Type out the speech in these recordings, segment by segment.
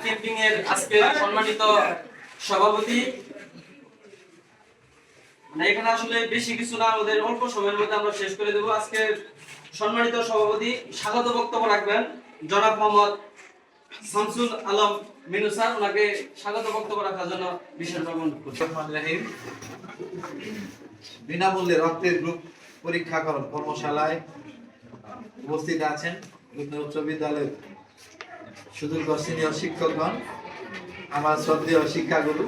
Camping এর আজকে সম্মানিত সভাপতি, এখানে আসলে বেশি কিছু না, আমাদের অল্প সময়ের মধ্যে আমরা শেষ করে দেব। আজকে সম্মানিত সভাপতি স্বাগত বক্তব্য রাখবেন জনাব মোহাম্মদ শামসুল আলম মিনু স্যার, ওনাকে স্বাগত বক্তব্য রাখার জন্য বিশেষভাবে অনুরোধ করছি। বিনামূল্যে রক্তের গ্রুপ পরীক্ষাকরণ কর্মশালায় উপস্থিত আছেন উচ্চ বিদ্যালয়ের সুযোগ্য সিনিয়র শিক্ষকগণ, আমার শ্রদ্ধেয় শিক্ষাগুরু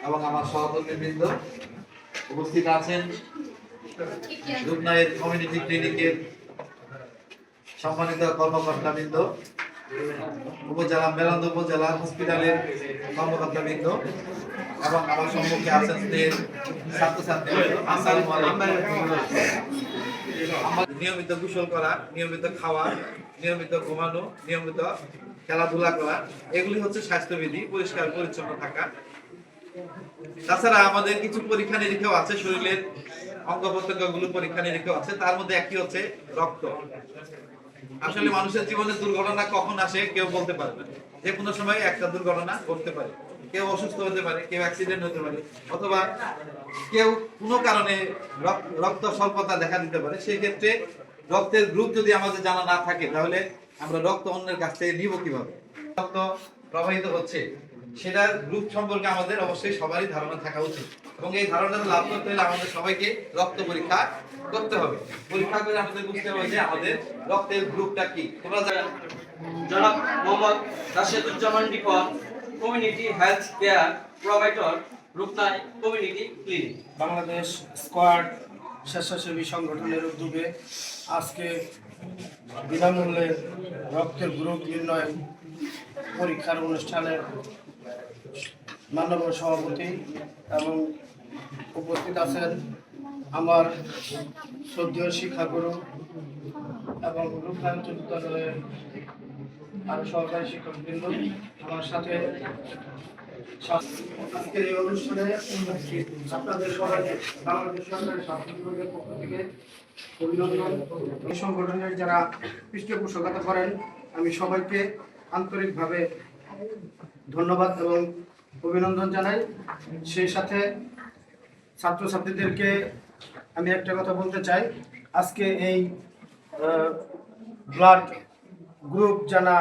এবং আমার সহকর্মীবৃন্দ, উপস্থিত আছেন রূপনাইয়ের কমিউনিটি ক্লিনিকের সম্মানিত কর্মকর্তাবৃন্দ, উপজেলা মেলান্দ উপজেলা হসপিটালের কর্মকর্তাবৃন্দ এবং আমার সম্মুখে আছেন ছাত্রছাত্রী। নিয়মিত গোসল করা, নিয়মিত খাওয়া, নিয়মিত ঘুমানো, নিয়মিত খেলাধুলা করা, এগুলি হচ্ছে স্বাস্থ্যবিধি। পরিষ্কার পরিচ্ছন্ন থাকা। তাছাড়া আমাদের কিছু পরীক্ষা নিরীক্ষাও আছে, শরীরের অঙ্গ প্রত্যঙ্গগুলো পরীক্ষা নিরীক্ষাও আছে। তার মধ্যে একটি হচ্ছে রক্ত। আসলে মানুষের জীবনে দুর্ঘটনা কখন আসে কেউ বলতে পারে না। যে কোনো সময় একটা দুর্ঘটনা ঘটতে পারে, কেউ অসুস্থ হতে পারে, কেউ অ্যাক্সিডেন্ট হতে পারে, অথবা কেউ কোনো কারণে রক্ত স্বল্পতা দেখা দিতে পারে। সেক্ষেত্রে রক্তের গ্রুপ যদি আমাদের জানা না থাকে, তাহলে আমরা রক্ত অন্যের কাছ থেকে নিব কিভাবে? রক্ত প্রবাহিত হচ্ছে, সেটার গ্রুপ সম্পর্কে আমাদের অবশ্যই সবারই ধারণা থাকা উচিত, এবং এই ধারণাটা লাভ করতে হলে আমাদের সবাইকে রক্ত পরীক্ষা করতে হবে। পরীক্ষা করে আমাদের বুঝতে হবে যে আমাদের রক্তের গ্রুপটা কি। তোমরা জনাব Mohammad Rasheduzzaman Ripon, community health care provider, Rupnai community clinic. Bangladesh squad স্বেচ্ছাসেবী সংগঠনের উদ্যোগে আজকে বিনামূল্যে রক্তের গ্রুপ নির্ণয় পরীক্ষার অনুষ্ঠানের মাননীয় সভাপতি এবং উপস্থিত আছেন আমার শ্রদ্ধেয় শিক্ষাগুরু এবং রূপনাই উচ্চ বিদ্যালয়ের আরো সহকারী শিক্ষকবৃন্দ। আমার সাথে আজকের এই অনুষ্ঠানে আপনাদের সবাইকে বাংলাদেশ সরকারের স্বাস্থ্য বিভাগের পক্ষ থেকে অভিনন্দন। এই সংগঠনের যারা পৃষ্ঠপোষকতা করেন, আমি সবাইকে আন্তরিকভাবে ধন্যবাদ এবং অভিনন্দন জানাই। সেই সাথে ছাত্রছাত্রীদেরকে আমি একটা কথা বলতে চাই। আজকে এই ব্লাড গ্রুপ জানা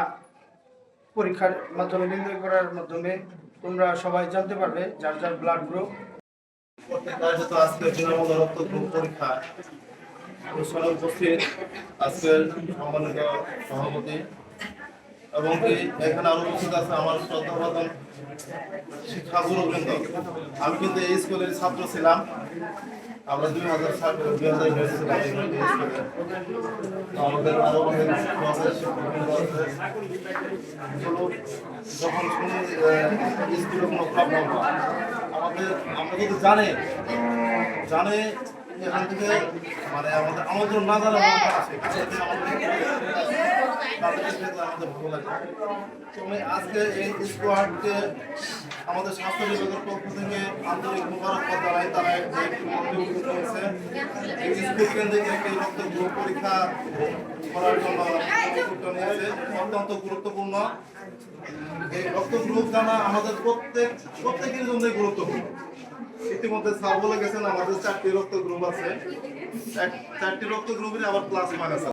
পরীক্ষার মাধ্যমে নির্ণয় করার মাধ্যমে তোমরা সবাই জানতে পারবে যার যার ব্লাড গ্রুপ। আজকে বিনামূল্যে রক্ত গ্রুপ পরীক্ষা অনুষ্ঠানে উপস্থিত আজকের সম্মানিত সভাপতি, এবং এখানে আরো উপস্থিত আছে আমার শ্রদ্ধাভাজন শিক্ষাগুরুবৃন্দ। আমি কিন্তু এই স্কুলের ছাত্র ছিলাম। আমরা 2000 ছিলাম আমাদের আরো অনেক শিক্ষকবৃন্দ আছে। যখন শুনি স্কুলে কোনো প্রবলেম হয়, আমরা যদি জানে এখান থেকে মানে আমাদের না জানা আছে, আমাদের ভালো লাগে। আজকে এই স্কোয়াডকে আমাদের স্বাস্থ্য বিভাগের পক্ষ থেকে আন্তরিক মোবারকবাদ জানাই। তারা হয়েছে এই স্কুল কেন্দ্রিক একটি রক্ত গ্রুপ পরীক্ষা করার জন্য উদ্যোগ নিয়েছে। অত্যন্ত গুরুত্বপূর্ণ এই রক্ত গ্রুপ জানা আমাদের প্রত্যেকের জন্যই গুরুত্বপূর্ণ। ইতিমধ্যে স্যার বলে গেছেন আমাদের 4টি রক্ত গ্রুপ আছে। 4টি রক্ত গ্রুপের আবার প্লাস মাইনাস আছে।